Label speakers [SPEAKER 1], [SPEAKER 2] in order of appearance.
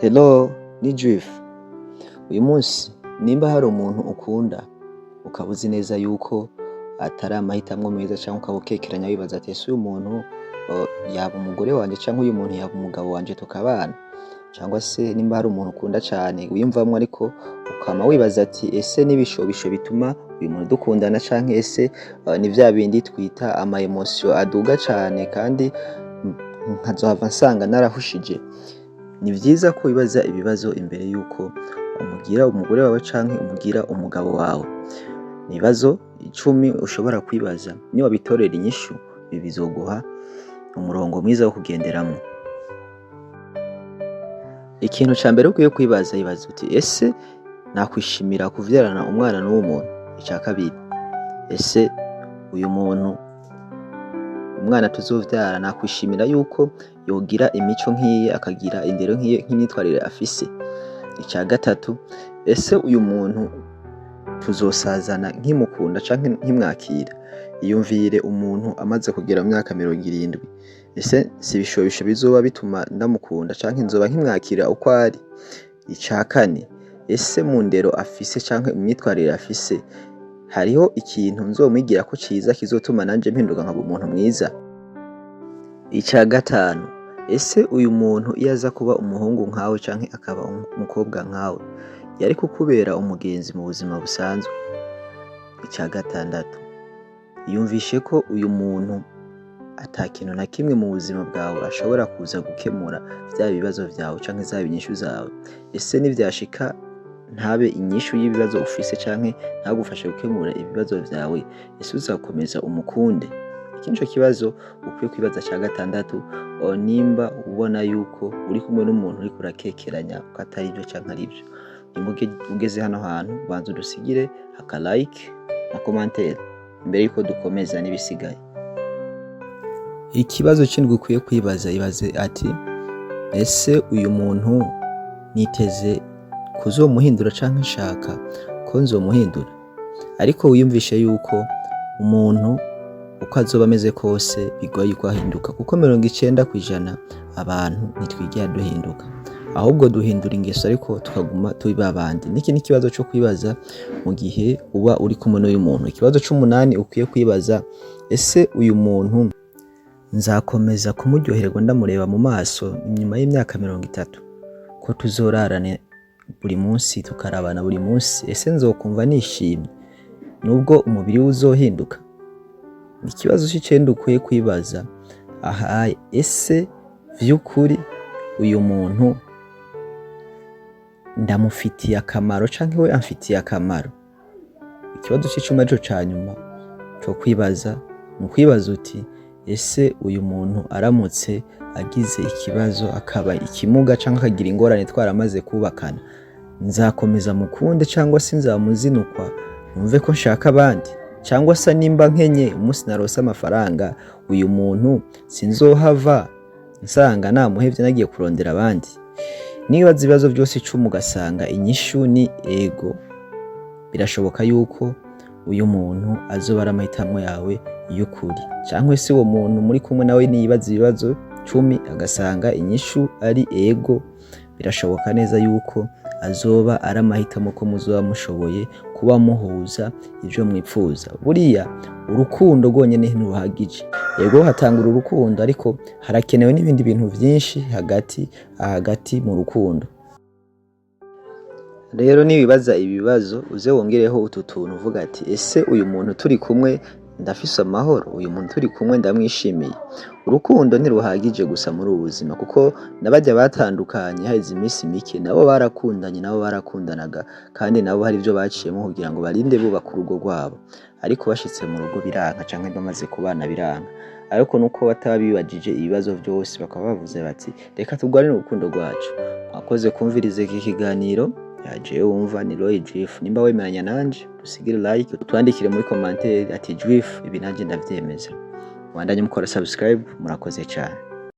[SPEAKER 1] Hello, ni Juif. Uyu munsi nimba hari umuntu ukunda ukaba uzi neza yuko atari amahitamo meza cyangwa ukaba ukekeranya wibaza ati ese uyu muntu yaba umugore wanje cyangwa uyu muntu yaba umugabo wanje tukabana, cyangwa se nimba hari umuntu ukunda cyane wiyumvamwo ariko ukama wibaza ati ese n'ibishobisho bituma uyu muntu dukundana canke ese ni vya bindi twita ama emotion aduga cyane kandi nkazohava nsanga narahushije. Ni vyiza ko wibaza ibibazo imbere yuko umugira umugore wawe canke umugira umugabo wawe. Ni ibibazo 10 ushobora kwibaza, niba bitorera inyishu bizoguha umurongo mwiza wo kugenderamwo. Ikintu ca mbere ukwiye kwibaza ibaza uti ese nakwishimira kuvyarana umwana n'uwo muntu? Ica kabiri, ese uyu muntu umwana tuzovyara nakwishimira yuko yogira imico nk'iye, akagira indero nk'iye, nk'imyitwarire afise? Ica gatatu, ese uyu muntu tuzosazana nkimukunda canke nkimwakira? Iyumvire umuntu amaze kugera mu myaka 70, ese si ibishobisho bizoba bituma ndamukunda canke nzoba nkimwakira uko ari? Ica kane, ese mu ndero afise canke imyitwarire afise hariho ikintu nzomwigira ko ciza kizotuma nanje mpinduka nkaba umuntu mwiza? Ica gatanu, ese uyu muntu iyo aza kuba umuhungu nkawe canke akaba umukobwa nkawe yari kukubera umugenzi mu buzima busanzwe? Ica gatandatu, yumvishe ko uyu muntu ata kintu na kimwe mu buzima bwawe ashobora kuza gukemura vya bibazo vyawe canke zaba inyishu zawe? Ese nivyashika ntabe inyishu y'ibibazo ufise canke ntagufashe gukemura ibibazo vyawe, ese uzakomeza umukunde? Iki nico kibazo ukwiye kwibaza ca gatandatu, nimba ubona yuko uri kumwe n'umuntu uriko urakekeranya ko atari byo canke ari byo. Ugeze hano hantu banza udusigire aka like na commentaire imbere yuko dukomeza n'ibisigaye. Ikibazo c'indwi ukwiye kwibaza ibaze ati ese uyu muntu niteze kuzomuhindura canke nshaka ko nzomuhindura? Ariko wiyumvishe yuko umuntu uko azoba ameze kose bigoye yuko ahinduka, kuko 90% abantu ntitwigera duhinduka, ahubwo duhindura ingeso ariko tukaguma tuba abandi. Niki ni kibazo cyo kwibaza mu gihe uba uri kumwe n'uyu muntu. Ikibazo c'8 ukwiye kwibaza, ese uyu muntu nzakomeza kumuryoherwa ndamureba mu maso nyuma y'imyaka 30 ko tuzorarane buri munsi tukarabana buri munsi? Ese nzokumva nishimye nubwo umubiri uzohinduka? Ikibazo c'9 ukwiye kwibaza, aha ese vy'ukuri uyu muntu ndamufitiye akamaro canke we amfitiye akamaro? Ikibazo c'10 aco canyuma cyo kwibaza mu kwibaza uti ese uyu muntu aramutse agize ikibazo akaba ikimuga canke akagira ingorane twaramaze kubakana, nzakomeza mukunde cyangwa se nzamuzinukwa numve ko nshaka abandi? Cyangwa se nimba nkenye umunsi narose amafaranga uyu muntu sinzohava nsanga namuhevye nagiye kurondera abandi? Nibaza ibibazo byose 10 ugasanga inyishu ni ego, birashoboka yuko uyu muntu azoba ari amahitamo yawe y'ukuri. Cyangwa se uwo muntu muri kumwe nawe nibaza ibibazo 10 agasanga inyishu ari ego, birashoboka neza yuko azoba ari amahitamo ko muzoba mushoboye kuba muhuza ivyo mwipfuza. Buriya urukundo rwonyene ntiruhagije. Yego hatangura urukundo ariko harakenewe n'ibindi bintu vyinshi hagati mu rukundo. Rero nibibaza ibibazo uze wongereho utu tuntu uvuga ati ese uyu muntu turi kumwe ndafise amahoro, uyu muntu turi kumwe ndamwishimiye. Urukundo ntiruhagije gusa muri ubuzima, kuko nabajya batandukanye haheze iminsi mike nabo barakundanye, nabo barakundanaga kandi nabo hari ibyo baciyemo kugira ngo barinde bubaka urugo rwabo, ariko bashitse mu rugo biranka canke bamaze kubana biranka. Ariko nuko batabibajije ibibazo byose bakaba bavuze bati reka tugwane urukundo rwacu. Mwakoze kumviriza iki kiganiro, yaje wumva ni Roy Juif. Nimba wemeranya nanje dusigire like, utwandikire muri commentaire ati Juif ibi nanje ndavyemeza. Wandanye mukora subscribe, murakoze cyane.